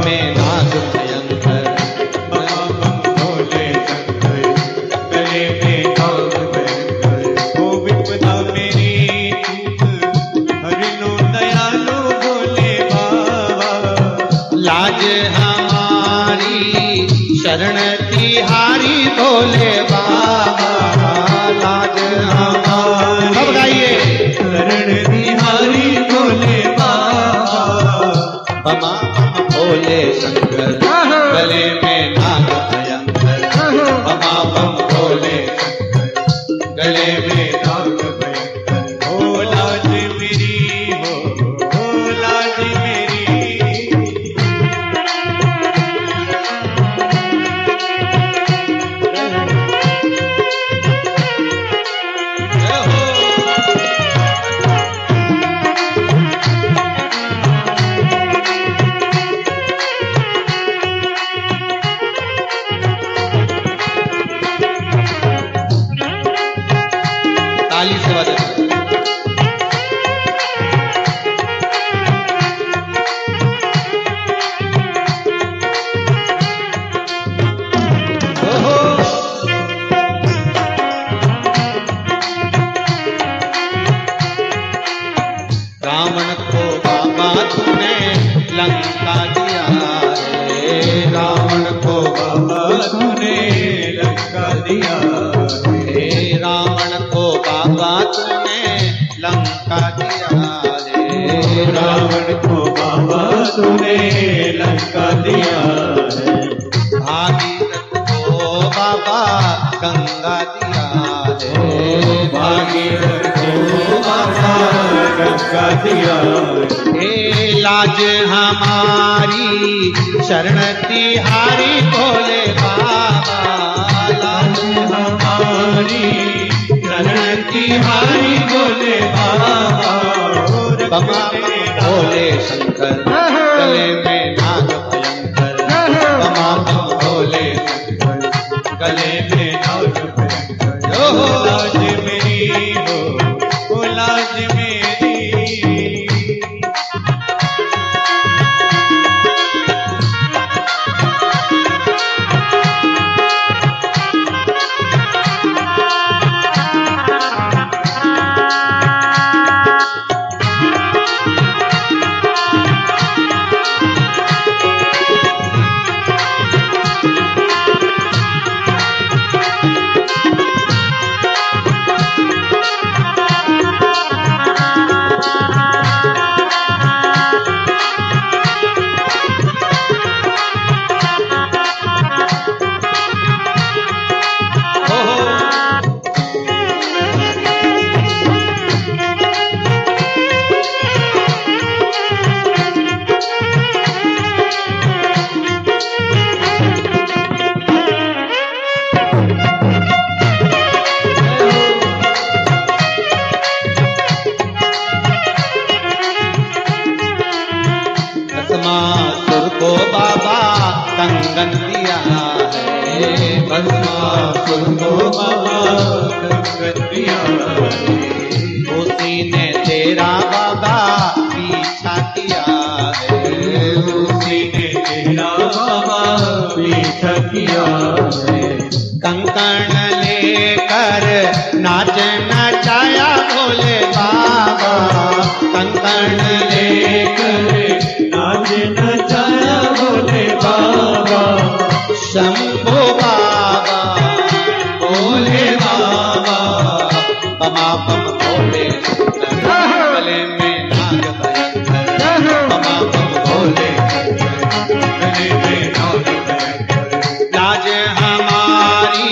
[SPEAKER 3] में नाग भयंकर
[SPEAKER 5] भोले शंकर गले में नाग भयंकर ओ विपदा मेरी चूक हरि लो दयालु भोले बाबा
[SPEAKER 3] लाज हमारी शरण तिहारी भोले बाबा लाज हमारी सब गाइए
[SPEAKER 5] शरण बिहारी भोले बाबा
[SPEAKER 3] बमा बम भोले शंकर गले में नाग भयंकर बमा बम भोले शंकर गले में
[SPEAKER 5] नाग भयंकर ओ लाज मेरी हो लाज मेरी
[SPEAKER 3] ताली से बजा रावण को बाबा तूने लंका दिया रे रावण को बाबा
[SPEAKER 5] तूने लंका दिया
[SPEAKER 3] हे रावण को बाबा तूने लंका दिया रे
[SPEAKER 5] रावण को बाबा तूने लंका दिया है
[SPEAKER 3] भागीरथ को बाबा गंगा दिया रे
[SPEAKER 5] भागीरथ को बाबा गंगा दिया
[SPEAKER 3] हे लाज हमारी शरण तिहारी भोले बाबा लाज
[SPEAKER 5] हमारी शरण तिहारी भोले बाबा
[SPEAKER 3] बमा भोले शंकर गले में नाग भयंकर
[SPEAKER 5] गले में नाग भयंकर हो लाज मेरी हो लाज मेरी
[SPEAKER 3] भस्मासुर को बाबा कंगन दिया है
[SPEAKER 5] भस्मासुर को बाबा कंगन दिया है
[SPEAKER 3] उसी ने तेरा बाबा पीछा किया है
[SPEAKER 5] उसी ने तेरा बाबा पीछा किया है
[SPEAKER 3] कंकण लेकर नाच नचाया भोले बाबा कंकण लेकर
[SPEAKER 5] नाच नचाया भोले बाबा
[SPEAKER 3] शंभो बाबा भोले बाबा बमा बम भोले गले में नाग भयंकर बमा बम भोले
[SPEAKER 5] गले में नाग भयंकर
[SPEAKER 3] लाज हमारी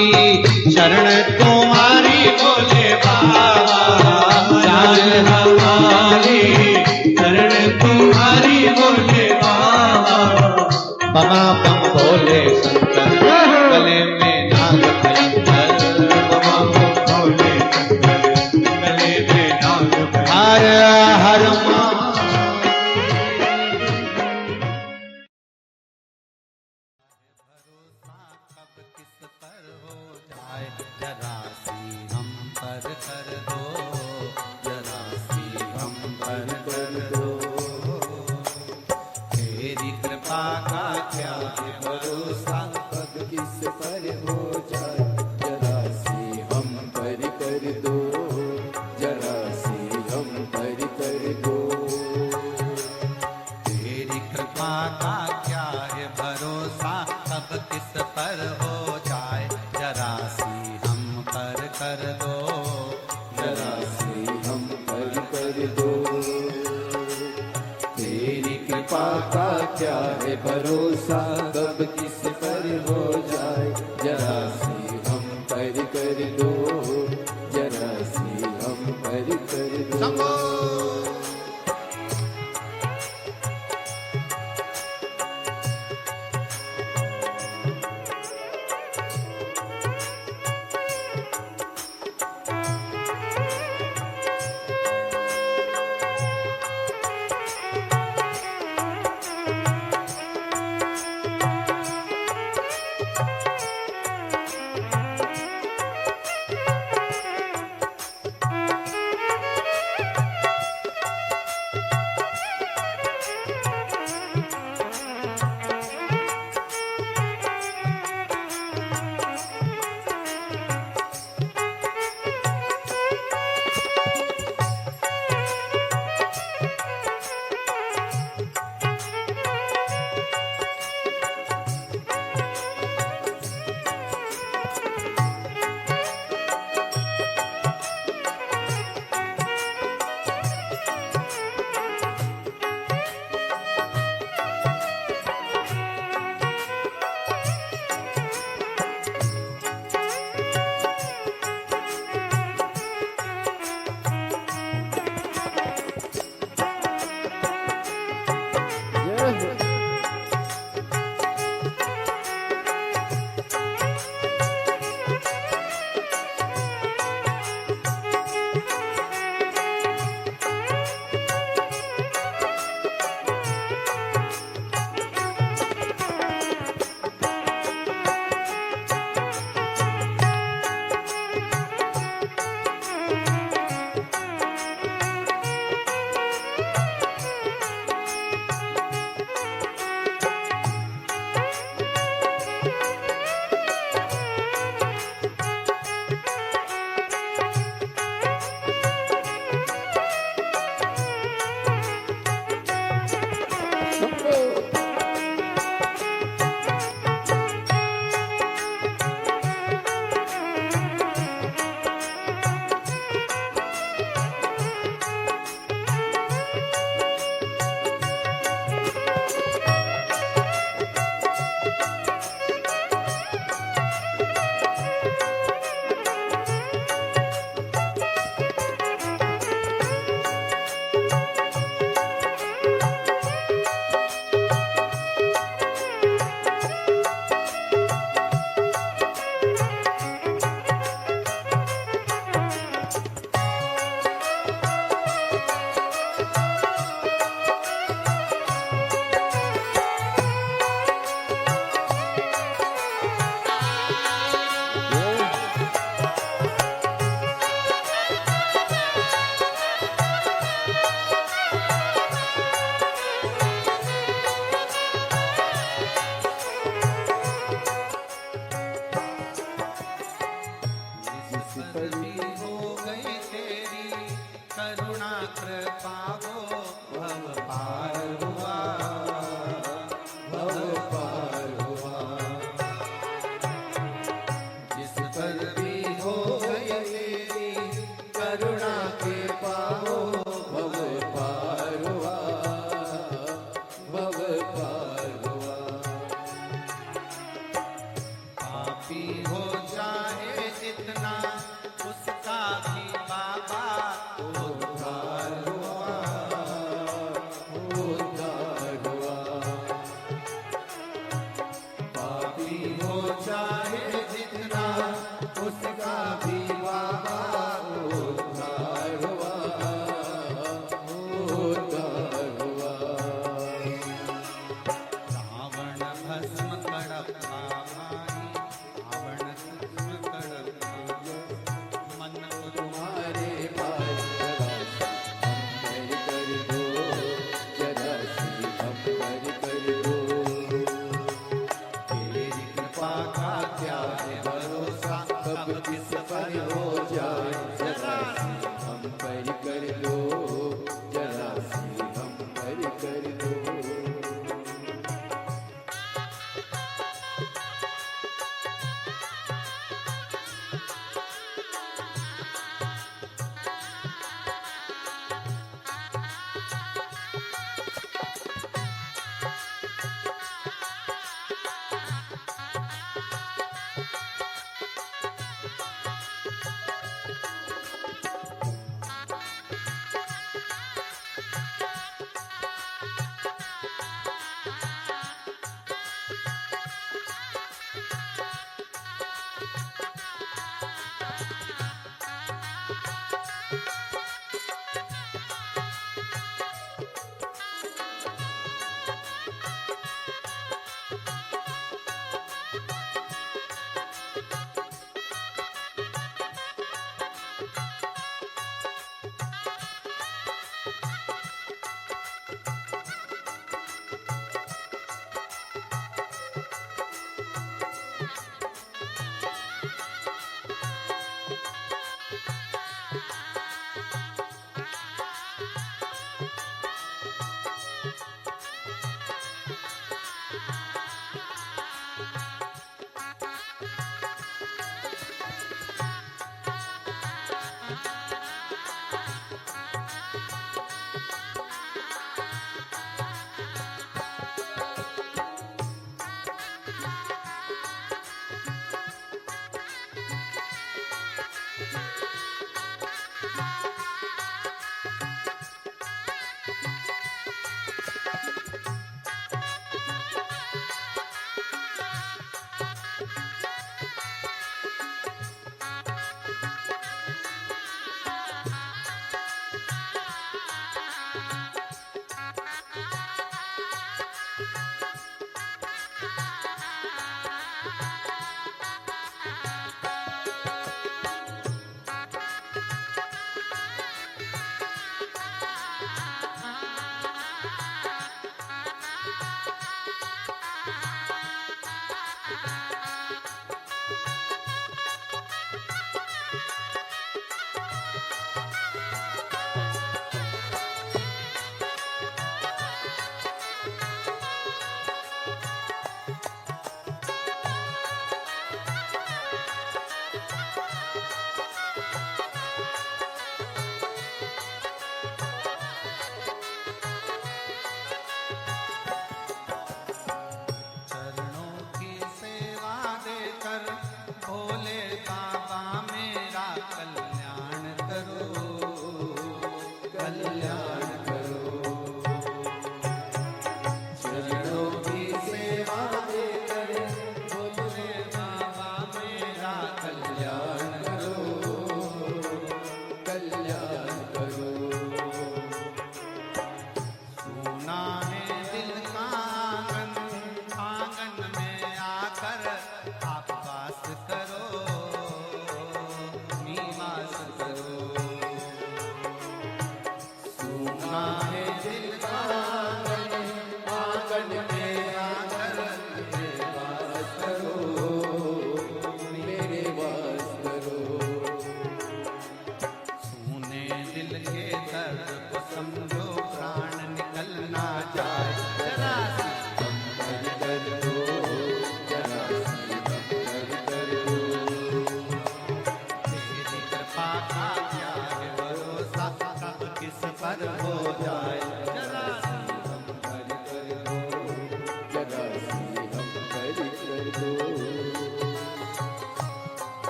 [SPEAKER 3] शरण तुम्हारी भोले बाबा
[SPEAKER 5] लाज हमारी शरण तुम्हारी भोले बाबा
[SPEAKER 3] बमा बम भोले शंकर गले में नाग भयंकर
[SPEAKER 5] बमा बम भोले शंकर गले में नाग भयंकर
[SPEAKER 3] हर हर मा कब किस पर हो जाए जरा सी हम पर कर दो जरा सी हम पर कर दो तेरी कृपा का क्या है भरोसा
[SPEAKER 4] कब किस पर हो जाए जरा सी हम पर कर दो जरा सी हम पर कर दो
[SPEAKER 3] तेरी कृपा का क्या है भरोसा कब किस पर हो जाए जरा सी हम पर कर दो
[SPEAKER 4] जरा सी हम पर कर दो तेरी कृपा का क्या है भरोसा कब किस पर हो जाए जरा सी हम पर कर दो जरा सी हम पर कर दो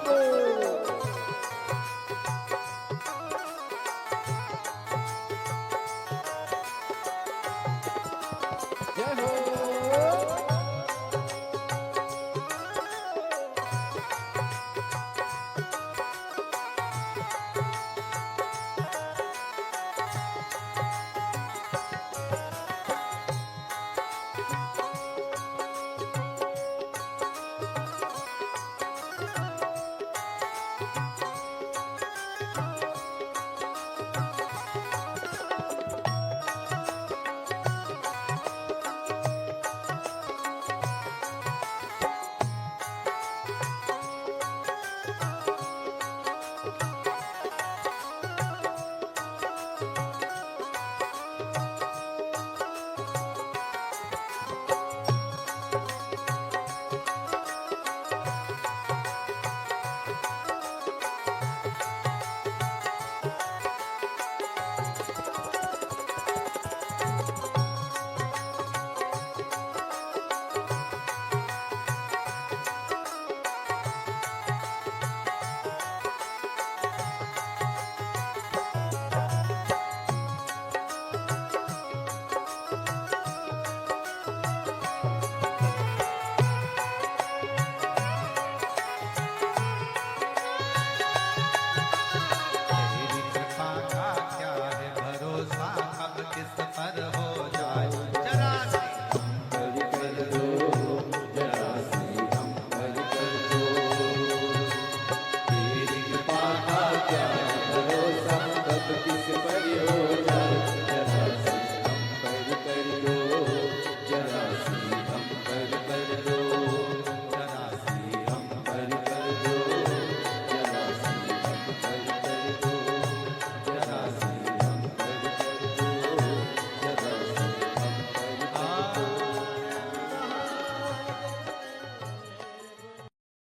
[SPEAKER 4] को